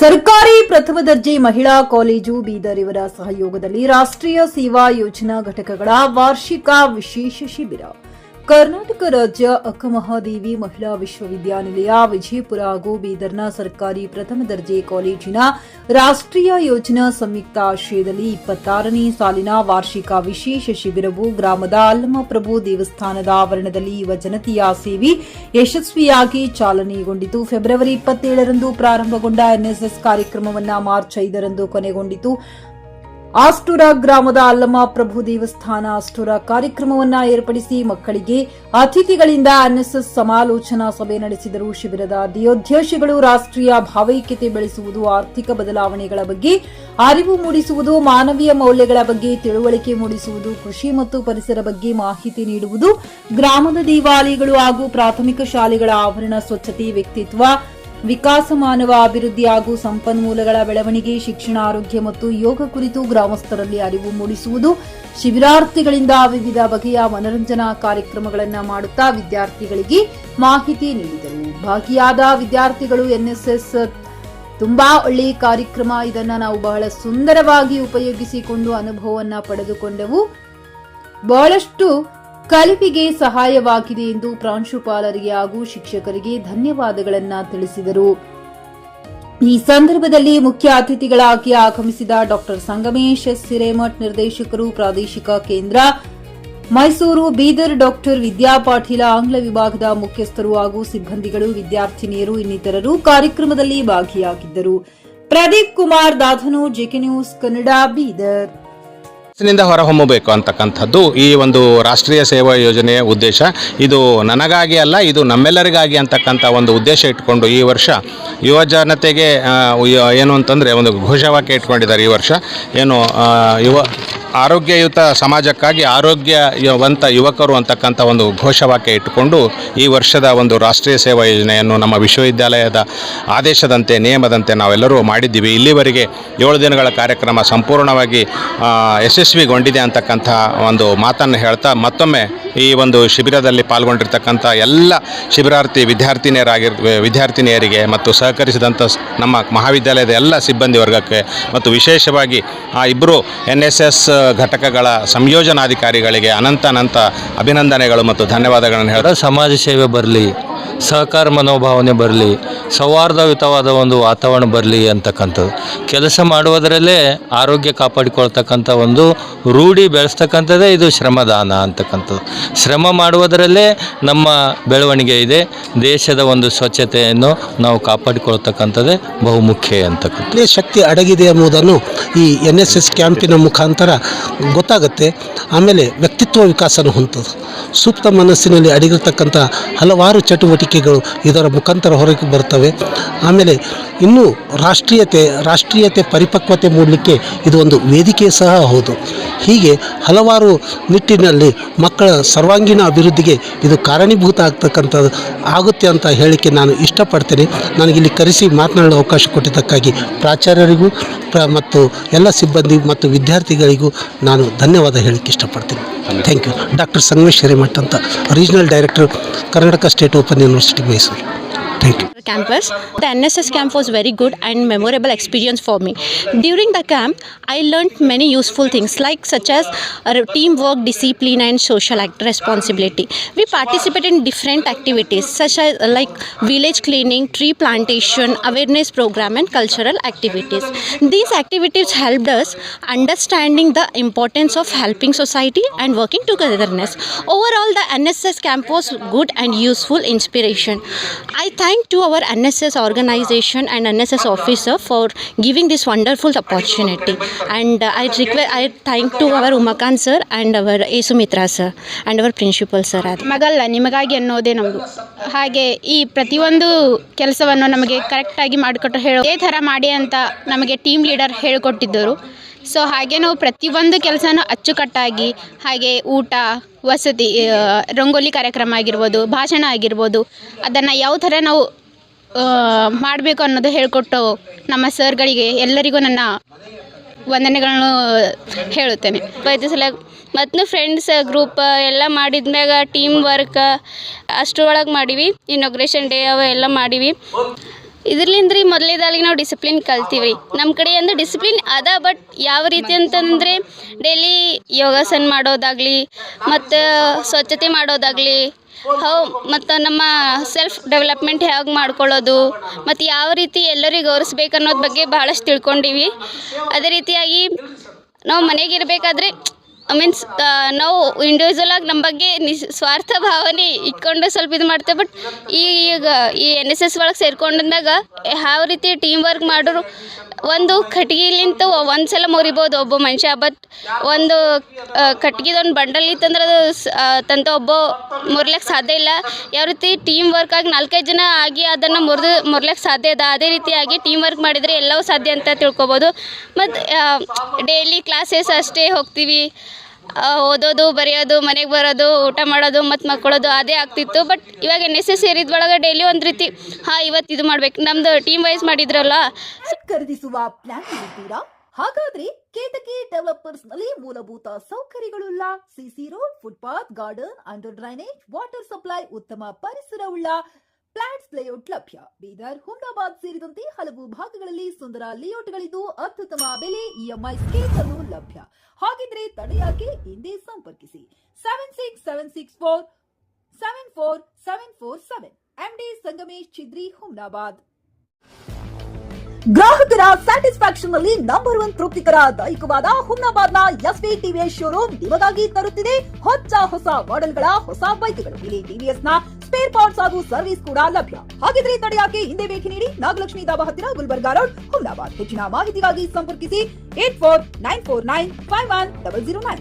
ಸರ್ಕಾರಿ ಪ್ರಥಮ ದರ್ಜೆ ಮಹಿಳಾ ಕಾಲೇಜು ಬೀದರ್ ಇವರ ಸಹಯೋಗದಲ್ಲಿ ರಾಷ್ಟ್ರೀಯ ಸೇವಾ ಯೋಜನಾ ಘಟಕಗಳ ವಾರ್ಷಿಕ ವಿಶೇಷ ಶಿಬಿರ. ಕರ್ನಾಟಕ ರಾಜ್ಯ ಅಕ್ಕಮಹಾದೇವಿ ಮಹಿಳಾ ವಿಶ್ವವಿದ್ಯಾನಿಲಯ ವಿಜಯಪುರ ಹಾಗೂ ಬೀದರ್ನ ಸರ್ಕಾರಿ ಪ್ರಥಮ ದರ್ಜೆ ಕಾಲೇಜಿನ ರಾಷ್ಟ್ರೀಯ ಯೋಜನಾ ಸಂಯುಕ್ತ ಆಶ್ರಯದಲ್ಲಿ 26ನೇ ಸಾಲಿನ ವಾರ್ಷಿಕ ವಿಶೇಷ ಶಿಬಿರವು ಗ್ರಾಮದ ಅಲ್ಲಮಪ್ರಭು ದೇವಸ್ಥಾನದ ಆವರಣದಲ್ಲಿ ಯುವ ಜನತೆಯ ಸೇವೆ ಯಶಸ್ವಿಯಾಗಿ ಚಾಲನೆಗೊಂಡಿತು. ಫೆಬ್ರವರಿ 27ರಂದು ಪ್ರಾರಂಭಗೊಂಡ ಎನ್ಎಸ್ಎಸ್ ಕಾರ್ಯಕ್ರಮವನ್ನು ಮಾರ್ಚ್ 5ರಂದು ಕೊನೆಗೊಂಡಿತು. ಆಷ್ಟೂರ ಗ್ರಾಮದ ಅಲ್ಲಮ ಪ್ರಭು ದೇವಸ್ಥಾನ ಆಷ್ಟೂರ ಕಾರ್ಯಕ್ರಮವನ್ನ ಏರ್ಪಡಿಸಿ ಮಕ್ಕಳಿಗೆ ಅತಿಥಿಗಳಿಂದ ಎನ್ಎಸ್ಎಸ್ ಸಮಾಲೋಚನಾ ಸಭೆ ನಡೆಸಿದರು. ಶಿಬಿರದ ಧ್ಯೇಯೋದ್ದೇಶಗಳು ರಾಷ್ಟ್ರೀಯ ಭಾವೈಕ್ಯತೆ ಬೆಳೆಸುವುದು, ಆರ್ಥಿಕ ಬದಲಾವಣೆಗಳ ಬಗ್ಗೆ ಅರಿವು ಮೂಡಿಸುವುದು, ಮಾನವೀಯ ಮೌಲ್ಯಗಳ ಬಗ್ಗೆ ತಿಳುವಳಿಕೆ ಮೂಡಿಸುವುದು, ಕೃಷಿ ಮತ್ತು ಪರಿಸರ ಬಗ್ಗೆ ಮಾಹಿತಿ ನೀಡುವುದು, ಗ್ರಾಮದ ದೇವಾಲಯಗಳು ಹಾಗೂ ಪ್ರಾಥಮಿಕ ಶಾಲೆಗಳ ಆವರಣ ಸ್ವಚ್ಛತೆ, ವ್ಯಕ್ತಿತ್ವ ವಿಕಾಸ, ಮಾನವ ಅಭಿವೃದ್ಧಿ ಹಾಗೂ ಸಂಪನ್ಮೂಲಗಳ ಬೆಳವಣಿಗೆ, ಶಿಕ್ಷಣ, ಆರೋಗ್ಯ ಮತ್ತು ಯೋಗ ಕುರಿತು ಗ್ರಾಮಸ್ಥರಲ್ಲಿ ಅರಿವು ಮೂಡಿಸುವುದು. ಶಿಬಿರಾರ್ಥಿಗಳಿಂದ ವಿವಿಧ ಬಗೆಯ ಮನರಂಜನಾ ಕಾರ್ಯಕ್ರಮಗಳನ್ನು ಮಾಡುತ್ತಾ ವಿದ್ಯಾರ್ಥಿಗಳಿಗೆ ಮಾಹಿತಿ ನೀಡಿದರು. ಭಾಗಿಯಾದ ವಿದ್ಯಾರ್ಥಿಗಳು ಎನ್ಎಸ್ಎಸ್ ತುಂಬಾ ಒಳ್ಳೆಯ ಕಾರ್ಯಕ್ರಮ, ಇದನ್ನು ನಾವು ಬಹಳ ಸುಂದರವಾಗಿ ಉಪಯೋಗಿಸಿಕೊಂಡು ಅನುಭವವನ್ನು ಪಡೆದುಕೊಂಡೆವು, ಬಹಳಷ್ಟು ಕಲಿಕೆಗೆ ಸಹಾಯವಾಗಿದೆ ಎಂದು ಪ್ರಾಂಶುಪಾಲರಿಗೆ ಹಾಗೂ ಶಿಕ್ಷಕರಿಗೆ ಧನ್ಯವಾದಗಳನ್ನು ತಿಳಿಸಿದರು. ಈ ಸಂದರ್ಭದಲ್ಲಿ ಮುಖ್ಯ ಅತಿಥಿಗಳಾಗಿ ಆಗಮಿಸಿದ ಡಾ ಸಂಗಮೇಶ್ ಎಸ್ ಹಿರೇಮಠ್, ನಿರ್ದೇಶಕರು ಪ್ರಾದೇಶಿಕ ಕೇಂದ್ರ ಮೈಸೂರು ಬೀದರ್, ಡಾ ವಿದ್ಯಾ ಪಾಟೀಲ, ಆಂಗ್ಲ ವಿಭಾಗದ ಮುಖ್ಯಸ್ಥರು ಹಾಗೂ ಸಿಬ್ಬಂದಿಗಳು, ವಿದ್ಯಾರ್ಥಿನಿಯರು ಇನ್ನಿತರರು ಕಾರ್ಯಕ್ರಮದಲ್ಲಿ ಭಾಗಿಯಾಗಿದ್ದರು. ಪ್ರದೀಪ್ ಕುಮಾರ್ ದಾಧನು, ಜೆಕೆ ನ್ಯೂಸ್ ಕನ್ನಡ, ಬೀದರ್. ನಿಂದ ಹೊರಹೊಮ್ಮಬೇಕು ಅಂತಕ್ಕಂಥದ್ದು ಈ ಒಂದು ರಾಷ್ಟ್ರೀಯ ಸೇವಾ ಯೋಜನೆಯ ಉದ್ದೇಶ. ಇದು ನನಗಾಗಿ ಅಲ್ಲ, ಇದು ನಮ್ಮೆಲ್ಲರಿಗಾಗಿ ಅಂತಕ್ಕಂಥ ಒಂದು ಉದ್ದೇಶ ಇಟ್ಕೊಂಡು ಈ ವರ್ಷ ಯುವ ಜನತೆಗೆ ಏನು ಅಂತಂದರೆ ಒಂದು ಘೋಷವಾಕ್ಯ ಇಟ್ಕೊಂಡಿದ್ದಾರೆ. ಈ ವರ್ಷ ಏನು ಆರೋಗ್ಯಯುತ ಸಮಾಜಕ್ಕಾಗಿ ಆರೋಗ್ಯವಂತ ಯುವಕರು ಅಂತಕ್ಕಂಥ ಒಂದು ಘೋಷವಾಕ್ಯ ಇಟ್ಟುಕೊಂಡು ಈ ವರ್ಷದ ಒಂದು ರಾಷ್ಟ್ರೀಯ ಸೇವಾ ಯೋಜನೆಯನ್ನು ನಮ್ಮ ವಿಶ್ವವಿದ್ಯಾಲಯದ ಆದೇಶದಂತೆ ನಿಯಮದಂತೆ ನಾವೆಲ್ಲರೂ ಮಾಡಿದ್ದೀವಿ. ಇಲ್ಲಿವರೆಗೆ 7 ದಿನಗಳ ಕಾರ್ಯಕ್ರಮ ಸಂಪೂರ್ಣವಾಗಿ ಯಶಸ್ವಿಗೊಂಡಿದೆ ಅಂತಕ್ಕಂಥ ಒಂದು ಮಾತನ್ನು ಹೇಳ್ತಾ ಮತ್ತೊಮ್ಮೆ ಈ ಒಂದು ಶಿಬಿರದಲ್ಲಿ ಪಾಲ್ಗೊಂಡಿರ್ತಕ್ಕಂಥ ಎಲ್ಲ ಶಿಬಿರಾರ್ಥಿ ವಿದ್ಯಾರ್ಥಿನಿಯರಿಗೆ ಮತ್ತು ಸಹಕರಿಸಿದಂಥ ನಮ್ಮ ಮಹಾವಿದ್ಯಾಲಯದ ಎಲ್ಲ ಸಿಬ್ಬಂದಿ ವರ್ಗಕ್ಕೆ ಮತ್ತು ವಿಶೇಷವಾಗಿ ಆ ಇಬ್ಬರು ಎನ್ಎಸ್ಎಸ್ ಘಟಕಗಳ ಸಂಯೋಜನಾಧಿಕಾರಿಗಳಿಗೆ ಅನಂತ ಅಭಿನಂದನೆಗಳು ಮತ್ತು ಧನ್ಯವಾದಗಳನ್ನು ಹೇಳ್ತಾ ಸಮಾಜ ಸೇವೆ ಬರಲಿ, ಸಹಕಾರ ಮನೋಭಾವನೆ ಬರಲಿ, ಸೌಹಾರ್ದಯುತವಾದ ಒಂದು ವಾತಾವರಣ ಬರಲಿ ಅಂತಕ್ಕಂಥದ್ದು. ಕೆಲಸ ಮಾಡುವುದರಲ್ಲೇ ಆರೋಗ್ಯ ಕಾಪಾಡಿಕೊಳ್ತಕ್ಕಂಥ ಒಂದು ರೂಢಿ ಬೆಳೆಸ್ತಕ್ಕಂಥದ್ದೇ ಇದು ಶ್ರಮದಾನ ಅಂತಕ್ಕಂಥದ್ದು. ಶ್ರಮ ಮಾಡುವುದರಲ್ಲೇ ನಮ್ಮ ಬೆಳವಣಿಗೆ ಇದೆ. ದೇಶದ ಒಂದು ಸ್ವಚ್ಛತೆಯನ್ನು ನಾವು ಕಾಪಾಡಿಕೊಳ್ತಕ್ಕಂಥದ್ದೇ ಬಹುಮುಖ್ಯ ಅಂತಕ್ಕಂಥ ಶಕ್ತಿ ಅಡಗಿದೆ ಎಂಬುದನ್ನು ಈ ಎನ್ಎಸ್ಎಸ್ ಕ್ಯಾಂಪಿನ ಮುಖಾಂತರ ಗೊತ್ತಾಗುತ್ತೆ. ಆಮೇಲೆ ವ್ಯಕ್ತಿತ್ವ ವಿಕಾಸನ ಹೊಂದದು. ಸೂಕ್ತ ಮನಸ್ಸಿನಲ್ಲಿ ಅಡಗಿರ್ತಕ್ಕಂಥ ಹಲವಾರು ಚಟುವಟಿಕೆಗಳು ಇದರ ಮುಖಾಂತರ ಹೊರಗೆ ಬರ್ತವೆ. ಆಮೇಲೆ ಇನ್ನೂ ರಾಷ್ಟ್ರೀಯತೆ ಪರಿಪಕ್ವತೆ ಮೂಡಲಿಕ್ಕೆ ಇದು ಒಂದು ವೇದಿಕೆ ಸಹ ಹೌದು. ಹೀಗೆ ಹಲವಾರು ನಿಟ್ಟಿನಲ್ಲಿ ಮಕ್ಕಳ ಸರ್ವಾಂಗೀಣ ಅಭಿವೃದ್ಧಿಗೆ ಇದು ಕಾರಣೀಭೂತ ಆಗ್ತಕ್ಕಂಥದ್ದು ಆಗುತ್ತೆ ಅಂತ ಹೇಳಲಿಕ್ಕೆ ನಾನು ಇಷ್ಟಪಡ್ತೇನೆ. ನನಗಿಲ್ಲಿ ಕರೆಸಿ ಮಾತನಾಡಲು ಅವಕಾಶ ಕೊಟ್ಟಿದ್ದಕ್ಕಾಗಿ ಪ್ರಾಚಾರ್ಯರಿಗೂ ಮತ್ತು ಎಲ್ಲ ಸಿಬ್ಬಂದಿ ಮತ್ತು ವಿದ್ಯಾರ್ಥಿಗಳಿಗೂ ನಾನು ಧನ್ಯವಾದ ಹೇಳಲಿಕ್ಕೆ ಇಷ್ಟಪಡ್ತೀನಿ. Thank you. Doctor Sangamesh Hiremath ಅಂತ, regional director, Karnataka state open university, Mysuru. Thank you. Campus. The NSS camp was very good and memorable experience for me. During the camp, I learned many useful things such as teamwork, discipline and social responsibility. We participated in different activities such as village cleaning, tree plantation, awareness program and cultural activities. These activities helped us understanding the importance of helping society and working togetherness. Overall, the NSS camp was good and useful inspiration. I thank to our NSS organization and NSS officer for giving this wonderful opportunity, and I thank to our Umakant sir and our Esumitra sir and our principal sir. ಮಗಲ್ಲ ನಿಮಗಾಗಿ ಅನ್ನೋದೇ ನಮ್ಮದು. ಹಾಗೆ ಈ ಪ್ರತಿಯೊಂದು ಕೆಲಸವನ್ನು ನಮಗೆ ಕರೆಕ್ಟಾಗಿ ಮಾಡಿಕೊಟ್ಟು ಇದೇ ಥರ ಮಾಡಿ ಅಂತ ನಮಗೆ ಟೀಮ್ ಲೀಡರ್ ಹೇಳಿಕೊಟ್ಟಿದ್ದರು. ಸೊ ಹಾಗೆ ನಾವು ಪ್ರತಿಯೊಂದು ಕೆಲಸನೂ ಅಚ್ಚುಕಟ್ಟಾಗಿ, ಹಾಗೆ ಊಟ, ವಸತಿ, ರಂಗೋಲಿ ಕಾರ್ಯಕ್ರಮ ಆಗಿರ್ಬೋದು, ಭಾಷಣ ಆಗಿರ್ಬೋದು, ಅದನ್ನು ಯಾವ ಥರ ನಾವು ಮಾಡಬೇಕು ಅನ್ನೋದು ಹೇಳಿಕೊಟ್ಟು ನಮ್ಮ ಸರ್ಗಳಿಗೆ ಎಲ್ಲರಿಗೂ ನನ್ನ ವಂದನೆಗಳನ್ನು ಹೇಳುತ್ತೇನೆ. ಮತ್ತು ಫ್ರೆಂಡ್ಸ್ ಗ್ರೂಪ್ ಎಲ್ಲ ಮಾಡಿದ್ಮ್ಯಾಗ ಟೀಮ್ ವರ್ಕ್ ಅಷ್ಟರೊಳಗೆ ಮಾಡೀವಿ. ಇನಾಗ್ರೇಷನ್ ಡೇ ಅವೆಲ್ಲ ಮಾಡೀವಿ. ಇದ್ರಲಿಂದ ರೀ ಮೊದಲೇದಾಗಿ ನಾವು ಡಿಸಿಪ್ಲಿನ್ ಕಲ್ತೀವಿ ರೀ. ನಮ್ಮ ಕಡೆ ಅಂದ್ರೆ ಡಿಸಿಪ್ಲಿನ್ ಅದ, ಬಟ್ ಯಾವ ರೀತಿ ಅಂತಂದರೆ ಡೈಲಿ ಯೋಗಾಸನ ಮಾಡೋದಾಗಲಿ ಮತ್ತು ಸ್ವಚ್ಛತೆ ಮಾಡೋದಾಗಲಿ, ಮತ್ತು ನಮ್ಮ ಸೆಲ್ಫ್ ಡೆವಲಪ್ಮೆಂಟ್ ಹೇಗೆ ಮಾಡ್ಕೊಳ್ಳೋದು ಮತ್ತು ಯಾವ ರೀತಿ ಎಲ್ಲರಿಗೂ ಗೌರವಿಸ್ಬೇಕು ಅನ್ನೋದ್ರ ಬಗ್ಗೆ ಭಾಳಷ್ಟು ತಿಳ್ಕೊಂಡೀವಿ. ಅದೇ ರೀತಿಯಾಗಿ ನಾವು ಮನೆಗಿರಬೇಕಾದ್ರೆ ಮೀನ್ಸ್ ನಾವು ಇಂಡಿವಿಜುವಲ್ ಆಗಿ ನಮ್ಮ ಬಗ್ಗೆ ಸ್ವಾರ್ಥ ಭಾವನೆ ಇಟ್ಕೊಂಡು ಸ್ವಲ್ಪ ಇದು ಮಾಡ್ತೇವೆ. ಬಟ್ ಈಗ ಈ NSS ಒಳಗೆ ಸೇರ್ಕೊಂಡಾಗ ಯಾವ ರೀತಿ ಟೀಮ್ ವರ್ಕ್ ಮಾಡೋರು, ಒಂದು ಕಟ್ಗಿಲಿಂತ ಒಂದು ಸಲ ಮುರಿಬೋದು ಒಬ್ಬ ಮನುಷ್ಯ, ಬಟ್ ಒಂದು ಕಟ್ಗಿದೊಂದು ಬಂಡಲ್ ಇತ್ತಂದ್ರೆ ಅದು ಒಬ್ಬ ಮುರ್ಲಿಕ್ಕೆ ಸಾಧ್ಯ ಇಲ್ಲ. ಯಾವ ರೀತಿ ಟೀಮ್ ವರ್ಕ್ ಆಗಿ 4-5 ಜನ ಆಗಿ ಅದನ್ನು ಮುರ್ಲಿಕ್ಕೆ ಸಾಧ್ಯ ಇದೆ, ಅದೇ ರೀತಿಯಾಗಿ ಟೀಮ್ ವರ್ಕ್ ಮಾಡಿದರೆ ಎಲ್ಲವೂ ಸಾಧ್ಯ ಅಂತ ತಿಳ್ಕೊಬೋದು. ಮತ್ತು ಡೈಲಿ ಕ್ಲಾಸಸ್ ಅಷ್ಟೇ ಹೋಗ್ತೀವಿ, ಓದೋದು, ಬರೆಯೋದು, ಮನೆಗೆ ಬರೋದು, ಊಟ ಮಾಡೋದು ಮತ್ತು ಮಕ್ಕಳೋದು ಅದೇ ಆಗ್ತಿತ್ತು. ಬಟ್ ಇವಾಗ NSS ಸೇರಿದ್ರೊಳಗೆ ಡೈಲಿ ಒಂದು ರೀತಿ ಇವತ್ತು ಇದು ಮಾಡ್ಬೇಕು, ನಮ್ಮದು ಟೀಮ್ ವೈಸ್ ಮಾಡಿದ್ರಲ್ಲ. ಖರೀದಿಸುವ ಪ್ಲಾನ್ ಇದ್ದೀರಾ? ಹಾಗಾದ್ರೆ ಕೇತಕಿ ಡೆವಲಪರ್ಸ್ ನಲ್ಲಿ ಮೂಲಭೂತ ಸೌಕರ್ಯಗಳುಳ್ಳ CC road, footpath, garden, under drainage, water supply, ಉತ್ತಮ ಪರಿಸರವುಳ್ಳ ಫ್ಲಾಟ್ಸ್ ಲೇಔಟ್ ಲಭ್ಯ. ಬೀದರ್, ಹುಮ್ನಾಬಾದ್ ಸೇರಿದಂತೆ ಹಲವು ಭಾಗಗಳಲ್ಲಿ ಸುಂದರ ಲೇಔಟ್ಗಳಿದ್ದು ಅತ್ಯುತ್ತಮ ಬೆಲೆ, EMI ಸ್ಕೀಮ್ ಅನ್ನು ಲಭ್ಯ. ಹಾಗಿದ್ರೆ ತಡೆಯಾಕೆ? ಹಿಂದೆ ಸಂಪರ್ಕಿಸಿ 7676474747 MD ಸಂಗಮೇಶ್ ಚಿದ್ರಿ, ಹುಮ್ನಾಬಾದ್. ಗ್ರಾಹಕರ ಸ್ಯಾಟಿಸ್ಫ್ಯಾಕ್ಷನ್ ನಲ್ಲಿ ನಂಬರ್ 1 ತೃಪ್ತಿಕರ ದೈಹಿಕವಾದ ಹುಮ್ನಾಬಾದ್ನ SV TVS ಶೋರೂಮ್ ನಿಮಗಾಗಿ ತರುತ್ತಿದೆ ಹೊಸ ಮಾಡೆಲ್ಗಳ ಹೊಸ ಬೈಕ್ಗಳು. ಇಲ್ಲಿ TVS ನ ಸ್ಪೇರ್ ಪಾರ್ಟ್ಸ್ ಹಾಗೂ ಸರ್ವಿಸ್ ಕೂಡ ಲಭ್ಯ. ಹಾಗಿದ್ರೆ ತಡೆಯಾಕೆ? ಹಿಂದೆ ಭೇಟಿ ನೀಡಿ, ನಾಗಲಕ್ಷ್ಮಿ ಧಾಬಾ ಹತ್ತಿರ, ಗುಲ್ಬರ್ಗಾ ರೋಡ್, ಹುಮ್ನಾಬಾದ್. ಹೆಚ್ಚಿನ ಮಾಹಿತಿಗಾಗಿ ಸಂಪರ್ಕಿಸಿ 8494951009.